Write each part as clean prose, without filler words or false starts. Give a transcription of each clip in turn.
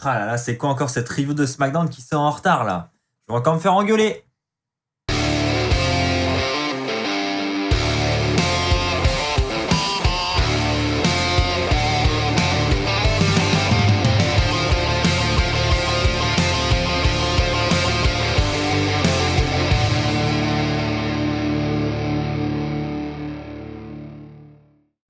Ah là là, c'est quoi encore cette review de SmackDown qui sort en retard là? Je vais encore me faire engueuler.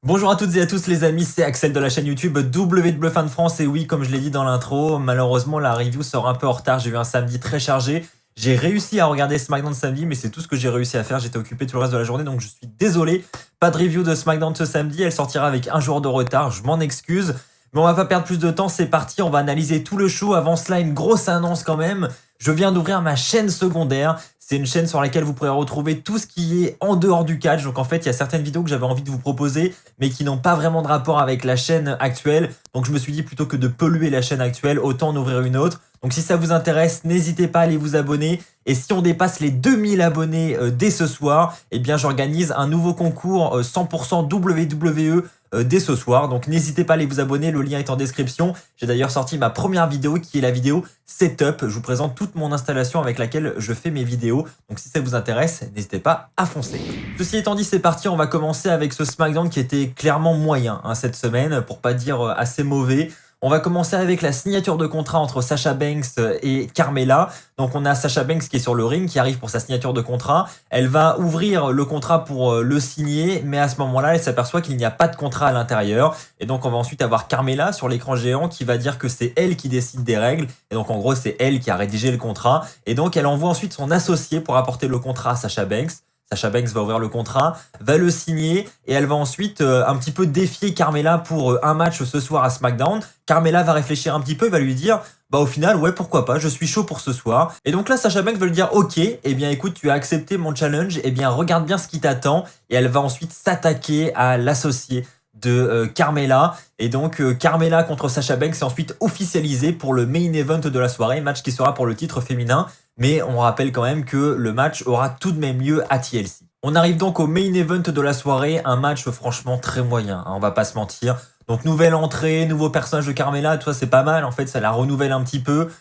Bonjour à toutes et à tous les amis, c'est Axel de la chaîne YouTube WWE Fan France et oui, comme je l'ai dit dans l'intro, malheureusement la review sort un peu en retard, j'ai eu un samedi très chargé. J'ai réussi à regarder SmackDown samedi, mais c'est tout ce que j'ai réussi à faire, j'étais occupé tout le reste de la journée, donc je suis désolé. Pas de review de SmackDown ce samedi, elle sortira avec un jour de retard, je m'en excuse. Mais on va pas perdre plus de temps, c'est parti, on va analyser tout le show. Avant cela, une grosse annonce quand même. Je viens d'ouvrir ma chaîne secondaire. C'est une chaîne sur laquelle vous pourrez retrouver tout ce qui est en dehors du catch. Donc en fait, il y a certaines vidéos que j'avais envie de vous proposer, mais qui n'ont pas vraiment de rapport avec la chaîne actuelle. Donc je me suis dit, plutôt que de polluer la chaîne actuelle, autant en ouvrir une autre. Donc si ça vous intéresse, n'hésitez pas à aller vous abonner. Et si on dépasse les 2000 abonnés dès ce soir, eh bien j'organise un nouveau concours 100% WWE dès ce soir. Donc n'hésitez pas à aller vous abonner, le lien est en description. J'ai d'ailleurs sorti ma première vidéo qui est la vidéo Setup. Je vous présente toute mon installation avec laquelle je fais mes vidéos. Donc si ça vous intéresse, n'hésitez pas à foncer. Ceci étant dit, c'est parti, on va commencer avec ce SmackDown qui était clairement moyen cette semaine, pour pas dire assez mauvais. On va commencer avec la signature de contrat entre Sasha Banks et Carmella. Donc on a Sasha Banks qui est sur le ring, qui arrive pour sa signature de contrat. Elle va ouvrir le contrat pour le signer, mais à ce moment-là, elle s'aperçoit qu'il n'y a pas de contrat à l'intérieur. Et donc on va ensuite avoir Carmella sur l'écran géant qui va dire que c'est elle qui décide des règles. Et donc en gros, c'est elle qui a rédigé le contrat. Et donc elle envoie ensuite son associé pour apporter le contrat à Sasha Banks. Sasha Banks va ouvrir le contrat, va le signer et elle va ensuite un petit peu défier Carmella pour un match ce soir à SmackDown. Carmella va réfléchir un petit peu, va lui dire bah au final ouais pourquoi pas, je suis chaud pour ce soir. Et donc là Sasha Banks va lui dire ok, eh bien écoute tu as accepté mon challenge, eh bien regarde bien ce qui t'attend. Et elle va ensuite s'attaquer à l'associé de Carmella. Et donc Carmella contre Sasha Banks est ensuite officialisé pour le main event de la soirée, match qui sera pour le titre féminin. Mais on rappelle quand même que le match aura tout de même lieu à TLC. On arrive donc au main event de la soirée, un match franchement très moyen, on va pas se mentir. Donc nouvelle entrée, nouveau personnage de Carmella, tout ça c'est pas mal, en fait ça la renouvelle un petit peu.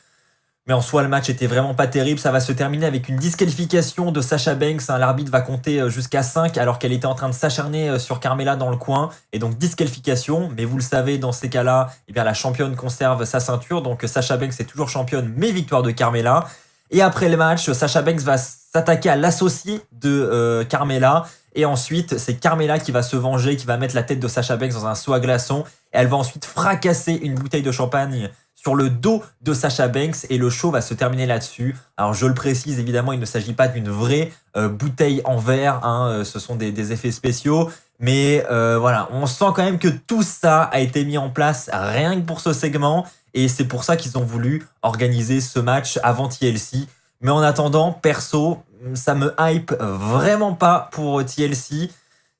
Mais en soi, le match était vraiment pas terrible. Ça va se terminer avec une disqualification de Sasha Banks. L'arbitre va compter jusqu'à 5 alors qu'elle était en train de s'acharner sur Carmella dans le coin. Et donc disqualification. Mais vous le savez, dans ces cas-là, eh bien, la championne conserve sa ceinture. Donc Sasha Banks est toujours championne, mais victoire de Carmella. Et après le match, Sasha Banks va s'attaquer à l'associé de Carmella. Et ensuite, c'est Carmella qui va se venger, qui va mettre la tête de Sasha Banks dans un seau à glaçons. Et elle va ensuite fracasser une bouteille de champagne sur le dos de Sasha Banks et le show va se terminer là-dessus. Alors je le précise, évidemment, il ne s'agit pas d'une vraie bouteille en verre, ce sont des effets spéciaux. Mais voilà, on sent quand même que tout ça a été mis en place rien que pour ce segment. Et c'est pour ça qu'ils ont voulu organiser ce match avant TLC. Mais en attendant, perso, ça me hype vraiment pas pour TLC.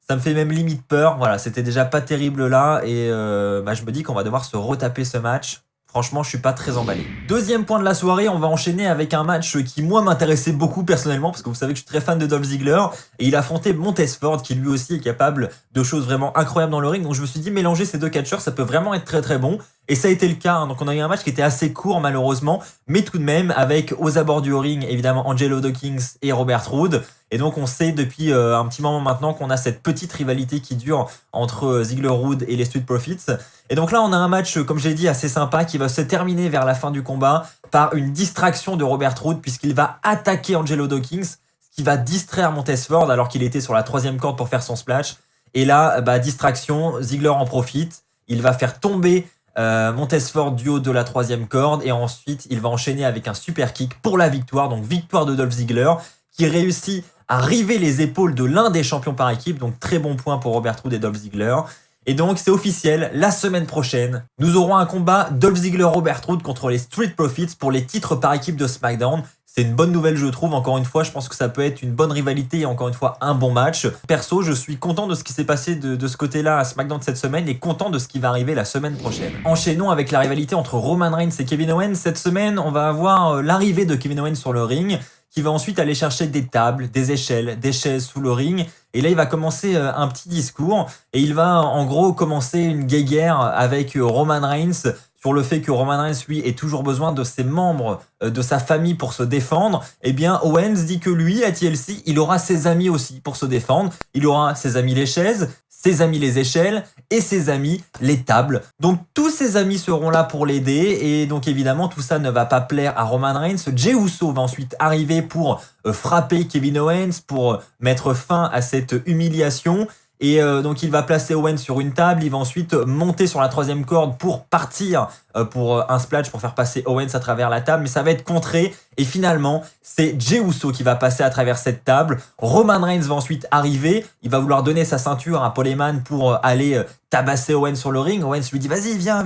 Ça me fait même limite peur. Voilà, c'était déjà pas terrible là. Et je me dis qu'on va devoir se retaper ce match. Franchement, je suis pas très emballé. Deuxième point de la soirée, on va enchaîner avec un match qui, moi, m'intéressait beaucoup personnellement, parce que vous savez que je suis très fan de Dolph Ziggler, et il affrontait Montez-Ford, qui lui aussi est capable de choses vraiment incroyables dans le ring. Donc je me suis dit, mélanger ces deux catcheurs, ça peut vraiment être très très bon. Et ça a été le cas. Donc on a eu un match qui était assez court, malheureusement, mais tout de même, avec aux abords du ring, évidemment, Angelo Dawkins et Robert Roode. Et donc on sait depuis un petit moment maintenant qu'on a cette petite rivalité qui dure entre Ziggler Roode et les Street Profits. Et donc là on a un match, comme j'ai dit, assez sympa qui va se terminer vers la fin du combat par une distraction de Robert Roode puisqu'il va attaquer Angelo Dawkins, ce qui va distraire Montez-Ford alors qu'il était sur la 3e corde pour faire son splash. Et là, distraction, Ziggler en profite, il va faire tomber Montez-Ford du haut de la 3e corde et ensuite il va enchaîner avec un super kick pour la victoire. Donc victoire de Dolph Ziggler qui réussit à river les épaules de l'un des champions par équipe. Donc très bon point pour Robert Roode et Dolph Ziggler. Et donc c'est officiel, la semaine prochaine, nous aurons un combat Dolph Ziggler-Robert Roode contre les Street Profits pour les titres par équipe de SmackDown. C'est une bonne nouvelle je trouve, encore une fois, je pense que ça peut être une bonne rivalité et encore une fois un bon match. Perso, je suis content de ce qui s'est passé de ce côté-là à SmackDown cette semaine et content de ce qui va arriver la semaine prochaine. Enchaînons avec la rivalité entre Roman Reigns et Kevin Owens. Cette semaine, on va avoir l'arrivée de Kevin Owens sur le ring, qui va ensuite aller chercher des tables, des échelles, des chaises sous le ring. Et là, il va commencer un petit discours et il va en gros commencer une guéguerre avec Roman Reigns sur le fait que Roman Reigns, lui, ait toujours besoin de ses membres, de sa famille pour se défendre, eh bien Owens dit que lui, à TLC, il aura ses amis aussi pour se défendre. Il aura ses amis les chaises, ses amis les échelles et ses amis les tables. Donc tous ses amis seront là pour l'aider et donc évidemment tout ça ne va pas plaire à Roman Reigns. Jey Uso va ensuite arriver pour frapper Kevin Owens, pour mettre fin à cette humiliation. Et donc il va placer Owens sur une table, il va ensuite monter sur la troisième corde pour partir pour un splash pour faire passer Owens à travers la table, mais ça va être contré et finalement c'est Jey Uso qui va passer à travers cette table. Roman Reigns va ensuite arriver, il va vouloir donner sa ceinture à Paul Heyman pour aller tabasser Owens sur le ring. Owens lui dit vas-y viens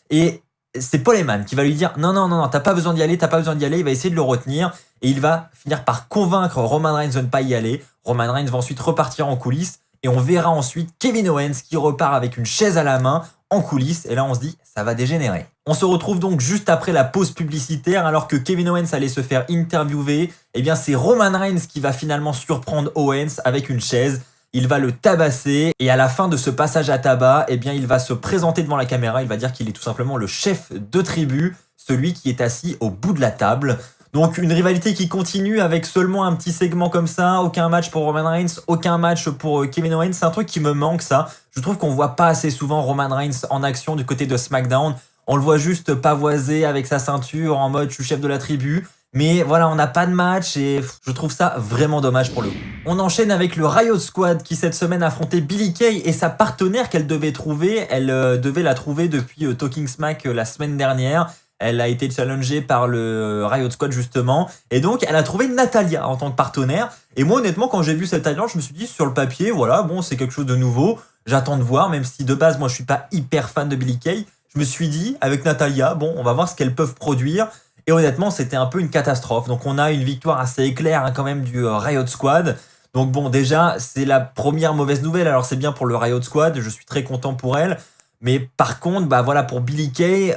et c'est Paul Heyman qui va lui dire non, t'as pas besoin d'y aller, il va essayer de le retenir et il va finir par convaincre Roman Reigns de ne pas y aller. Roman Reigns va ensuite repartir en coulisses. Et on verra ensuite Kevin Owens qui repart avec une chaise à la main en coulisses. Et là, on se dit, ça va dégénérer. On se retrouve donc juste après la pause publicitaire, alors que Kevin Owens allait se faire interviewer. Eh bien, c'est Roman Reigns qui va finalement surprendre Owens avec une chaise. Il va le tabasser. Et à la fin de ce passage à tabac, eh bien, il va se présenter devant la caméra. Il va dire qu'il est tout simplement le chef de tribu, celui qui est assis au bout de la table. Donc une rivalité qui continue avec seulement un petit segment comme ça, aucun match pour Roman Reigns, aucun match pour Kevin Owens, c'est un truc qui me manque ça. Je trouve qu'on voit pas assez souvent Roman Reigns en action du côté de SmackDown. On le voit juste pavoiser avec sa ceinture en mode je suis chef de la tribu. Mais voilà, on n'a pas de match et je trouve ça vraiment dommage pour le coup. On enchaîne avec le Riot Squad qui cette semaine affrontait Billie Kay et sa partenaire qu'elle devait trouver. Elle devait la trouver depuis Talking Smack la semaine dernière. Elle a été challengée par le Riot Squad justement. Et donc, elle a trouvé Natalya en tant que partenaire. Et moi, honnêtement, quand j'ai vu cette alliance, je me suis dit, sur le papier, voilà, bon, c'est quelque chose de nouveau. J'attends de voir, même si de base, moi, je suis pas hyper fan de Billie Kay. Je me suis dit, avec Natalya, bon, on va voir ce qu'elles peuvent produire. Et honnêtement, c'était un peu une catastrophe. Donc, on a une victoire assez éclair quand même du Riot Squad. Donc bon, déjà, c'est la première mauvaise nouvelle. Alors, c'est bien pour le Riot Squad. Je suis très content pour elle. Mais par contre, bah voilà, pour Billie Kay,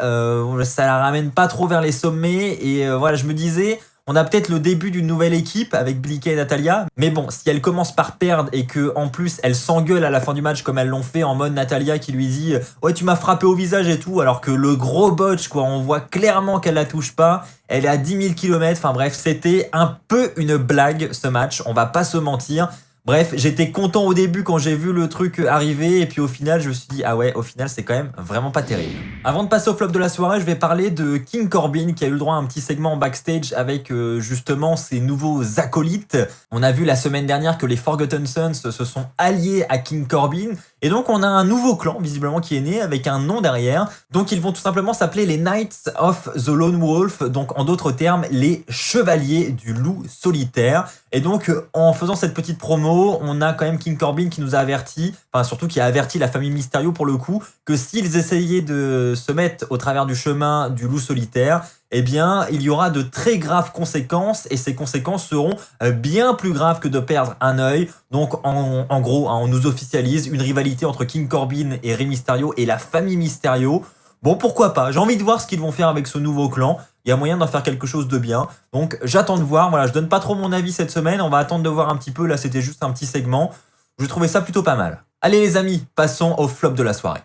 ça la ramène pas trop vers les sommets. Et voilà, je me disais, on a peut-être le début d'une nouvelle équipe avec Billie Kay et Natalya. Mais bon, si elle commence par perdre et que en plus elle s'engueule à la fin du match comme elles l'ont fait en mode Natalya qui lui dit ouais tu m'as frappé au visage et tout, alors que le gros botch quoi, on voit clairement qu'elle la touche pas. Elle est à 10 000 km. Enfin bref, c'était un peu une blague ce match. On va pas se mentir. Bref, j'étais content au début quand j'ai vu le truc arriver et puis au final, je me suis dit ah ouais, au final, c'est quand même vraiment pas terrible. Avant de passer au flop de la soirée, je vais parler de King Corbin qui a eu le droit à un petit segment en backstage avec justement ses nouveaux acolytes. On a vu la semaine dernière que les Forgotten Sons se sont alliés à King Corbin et donc on a un nouveau clan visiblement qui est né avec un nom derrière. Donc ils vont tout simplement s'appeler les Knights of the Lone Wolf, donc en d'autres termes les chevaliers du loup solitaire. Et donc en faisant cette petite promo, on a quand même King Corbin qui nous a averti, enfin surtout qui a averti la famille Mysterio pour le coup, que s'ils essayaient de se mettre au travers du chemin du loup solitaire, eh bien il y aura de très graves conséquences et ces conséquences seront bien plus graves que de perdre un œil. Donc en gros, on nous officialise une rivalité entre King Corbin et Rey Mysterio et la famille Mysterio. Bon, pourquoi pas, j'ai envie de voir ce qu'ils vont faire avec ce nouveau clan. Il y a moyen d'en faire quelque chose de bien. Donc j'attends de voir. Voilà, je donne pas trop mon avis cette semaine. On va attendre de voir un petit peu. Là, c'était juste un petit segment. Je trouvais ça plutôt pas mal. Allez les amis, passons au flop de la soirée.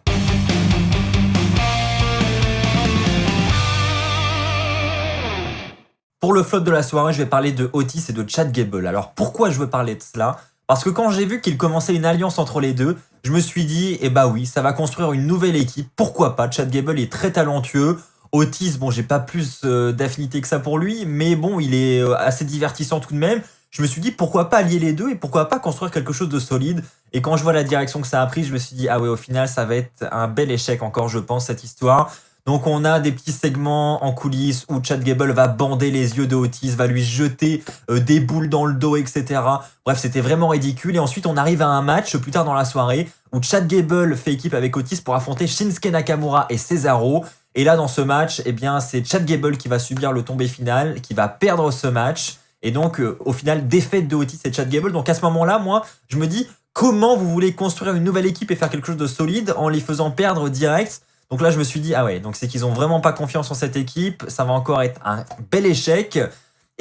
Pour le flop de la soirée, je vais parler de Otis et de Chad Gable. Alors pourquoi je veux parler de cela ? Parce que quand j'ai vu qu'il commençait une alliance entre les deux, je me suis dit, eh bah oui, ça va construire une nouvelle équipe. Pourquoi pas ? Chad Gable est très talentueux. Otis, bon, j'ai pas plus d'affinité que ça pour lui, mais bon, il est assez divertissant tout de même. Je me suis dit, pourquoi pas allier les deux et pourquoi pas construire quelque chose de solide. Et quand je vois la direction que ça a pris, je me suis dit, ah ouais, au final, ça va être un bel échec encore, je pense, cette histoire. Donc on a des petits segments en coulisses où Chad Gable va bander les yeux de Otis, va lui jeter des boules dans le dos, etc. Bref, c'était vraiment ridicule. Et ensuite, on arrive à un match plus tard dans la soirée où Chad Gable fait équipe avec Otis pour affronter Shinsuke Nakamura et Cesaro. Et là, dans ce match, eh bien, c'est Chad Gable qui va subir le tombé final, qui va perdre ce match. Et donc, au final, défaite de Otis et Chad Gable. Donc à ce moment-là, moi, je me dis, comment vous voulez construire une nouvelle équipe et faire quelque chose de solide en les faisant perdre direct ? Donc là, je me suis dit, ah ouais, donc c'est qu'ils ont vraiment pas confiance en cette équipe. Ça va encore être un bel échec.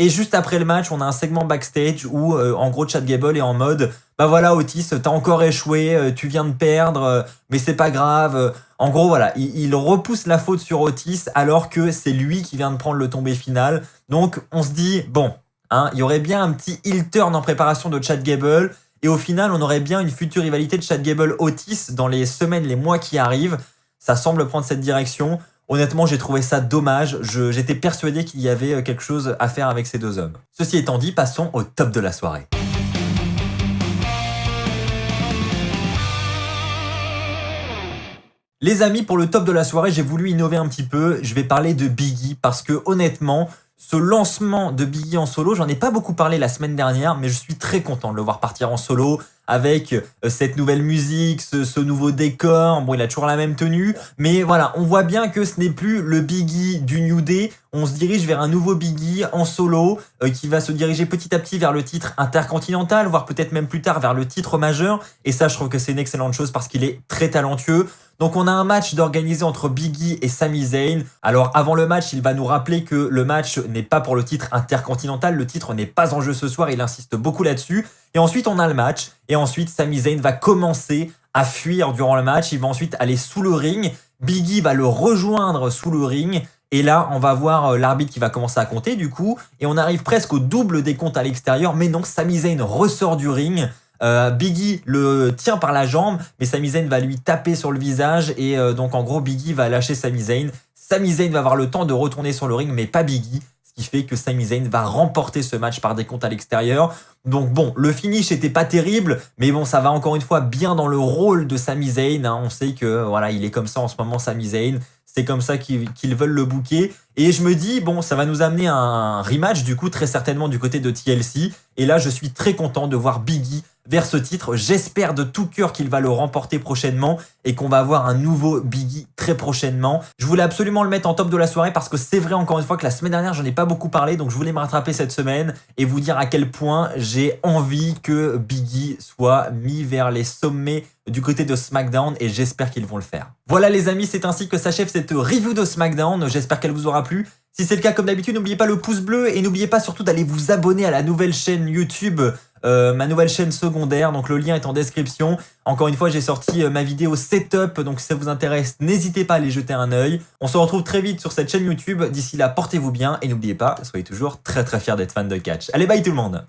Et juste après le match, on a un segment backstage où, en gros, Chad Gable est en mode « Bah voilà, Otis, t'as encore échoué, tu viens de perdre, mais c'est pas grave. » En gros, voilà, il repousse la faute sur Otis alors que c'est lui qui vient de prendre le tombé final. Donc, on se dit, bon, hein, il y aurait bien un petit heel turn en préparation de Chad Gable. Et au final, on aurait bien une future rivalité de Chad Gable-Otis dans les semaines, les mois qui arrivent. Ça semble prendre cette direction. Honnêtement, j'ai trouvé ça dommage. J'étais persuadé qu'il y avait quelque chose à faire avec ces deux hommes. Ceci étant dit, passons au top de la soirée. Les amis, pour le top de la soirée, j'ai voulu innover un petit peu. Je vais parler de Biggie parce que honnêtement, ce lancement de Biggie en solo, j'en ai pas beaucoup parlé la semaine dernière, mais je suis très content de le voir partir en solo avec cette nouvelle musique, ce nouveau décor. Bon, il a toujours la même tenue, mais voilà, on voit bien que ce n'est plus le Biggie du New Day. On se dirige vers un nouveau Biggie en solo qui va se diriger petit à petit vers le titre intercontinental, voire peut-être même plus tard vers le titre majeur. Et ça, je trouve que c'est une excellente chose parce qu'il est très talentueux. Donc on a un match d'organiser entre Biggie et Sami Zayn. Alors avant le match, il va nous rappeler que le match n'est pas pour le titre intercontinental, le titre n'est pas en jeu ce soir, il insiste beaucoup là-dessus. Et ensuite on a le match, et ensuite Sami Zayn va commencer à fuir durant le match, il va ensuite aller sous le ring, Biggie va le rejoindre sous le ring, et là on va voir l'arbitre qui va commencer à compter du coup, et on arrive presque au double des comptes à l'extérieur, mais non, Sami Zayn ressort du ring. Biggie le tient par la jambe, mais Sami Zayn va lui taper sur le visage et donc en gros Biggie va lâcher Sami Zayn. Sami Zayn va avoir le temps de retourner sur le ring, mais pas Biggie, ce qui fait que Sami Zayn va remporter ce match par des comptes à l'extérieur. Donc bon, le finish était pas terrible, mais bon, ça va encore une fois bien dans le rôle de Sami Zayn, hein. On sait que voilà, il est comme ça en ce moment, Sami Zayn. C'est comme ça qu'ils veulent le booker. Et je me dis, bon, ça va nous amener à un rematch, du coup, très certainement du côté de TLC. Et là, je suis très content de voir Biggie vers ce titre. J'espère de tout cœur qu'il va le remporter prochainement et qu'on va avoir un nouveau Biggie très prochainement. Je voulais absolument le mettre en top de la soirée parce que c'est vrai, encore une fois, que la semaine dernière, j'en ai pas beaucoup parlé. Donc, je voulais me rattraper cette semaine et vous dire à quel point j'ai envie que Biggie soit mis vers les sommets du côté de SmackDown et j'espère qu'ils vont le faire. Voilà les amis, c'est ainsi que s'achève cette review de SmackDown. J'espère qu'elle vous aura plu. Si c'est le cas, comme d'habitude, n'oubliez pas le pouce bleu et n'oubliez pas surtout d'aller vous abonner à la nouvelle chaîne YouTube, ma nouvelle chaîne secondaire. Donc le lien est en description. Encore une fois, j'ai sorti ma vidéo setup, donc si ça vous intéresse, n'hésitez pas à aller jeter un œil. On se retrouve très vite sur cette chaîne YouTube. D'ici là, portez-vous bien et n'oubliez pas, soyez toujours très très fiers d'être fan de catch. Allez, bye tout le monde!